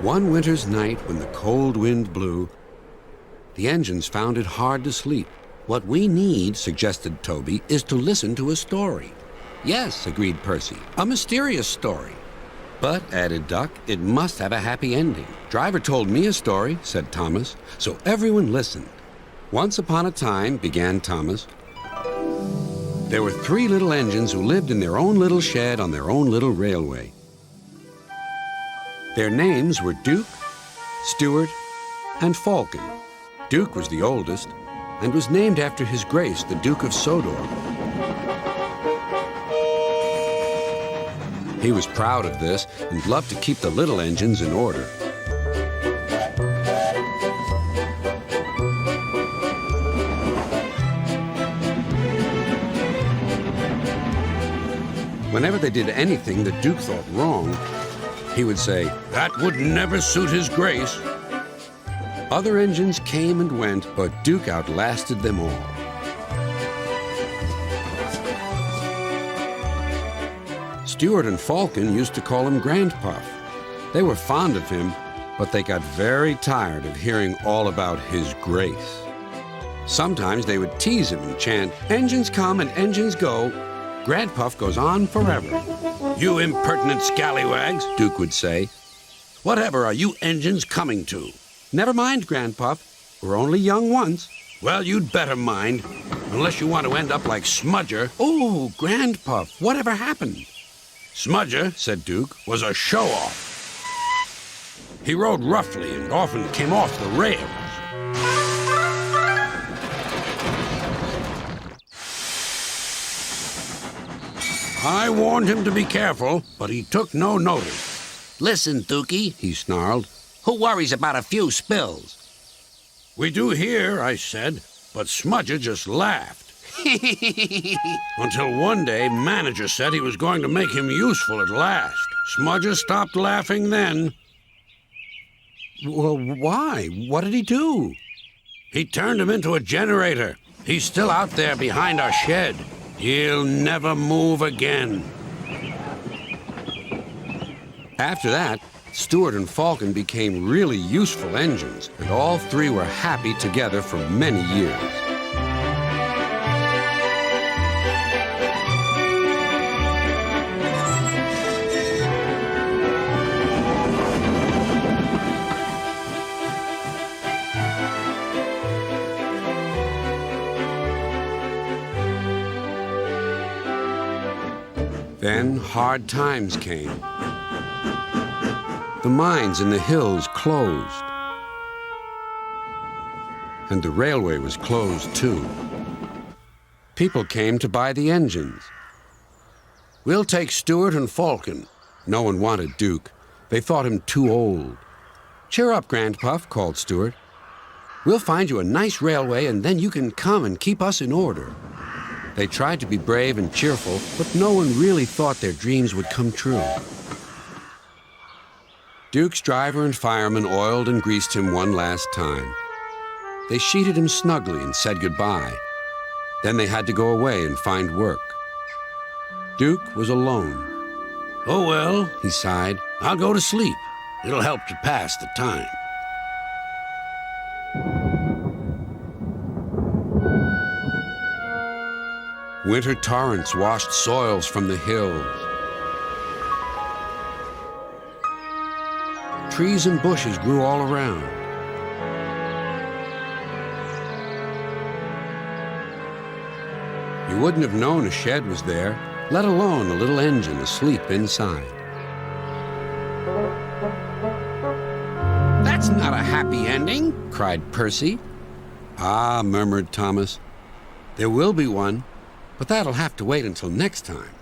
One winter's night when the cold wind blew, the engines found it hard to sleep. What we need, suggested Toby, is to listen to a story. Yes, agreed Percy, a mysterious story. But, added Duck, it must have a happy ending. Driver told me a story, said Thomas, so everyone listened. Once upon a time, began Thomas, there were 3 little engines who lived in their own little shed on their own little railway. Their names were Duke, Stuart, and Falcon. Duke was the oldest and was named after His Grace, the Duke of Sodor. He was proud of this and loved to keep the little engines in order. Whenever they did anything the Duke thought wrong, he would say, "That would never suit His Grace." Other engines came and went, but Duke outlasted them all. Stuart and Falcon used to call him Granpuff. They were fond of him, but they got very tired of hearing all about His Grace. Sometimes they would tease him and chant, "Engines come and engines go. Granpuff goes on forever." "You impertinent scallywags," Duke would say. "Whatever are you engines coming to?" "Never mind, Granpuff. We're only young once." "Well, you'd better mind, unless you want to end up like Smudger." "Oh, Granpuff, whatever happened?" "Smudger," said Duke, "was a show-off. He rode roughly and often came off the rails. I warned him to be careful, but he took no notice." "Listen, Dookie," he snarled. "Who worries about a few spills?" "We do here," I said, but Smudger just laughed. Until one day, manager said he was going to make him useful at last. Smudger stopped laughing then. "Well, why? What did he do?" "He turned him into a generator. He's still out there behind our shed. He'll never move again." After that, Stuart and Falcon became really useful engines, and all 3 were happy together for many years. Then hard times came. The mines in the hills closed, and the railway was closed too. People came to buy the engines. "We'll take Stuart and Falcon." No one wanted Duke. They thought him too old. "Cheer up, Granpuff," called Stuart. "We'll find you a nice railway, and then you can come and keep us in order." They tried to be brave and cheerful, but no one really thought their dreams would come true. Duke's driver and fireman oiled and greased him one last time. They sheeted him snugly and said goodbye. Then they had to go away and find work. Duke was alone. "Oh, well," he sighed, "I'll go to sleep. It'll help to pass the time." Winter torrents washed soils from the hills. Trees and bushes grew all around. You wouldn't have known a shed was there, let alone a little engine asleep inside. "That's not a happy ending," cried Percy. "Ah," murmured Thomas, "there will be one, but that'll have to wait until next time."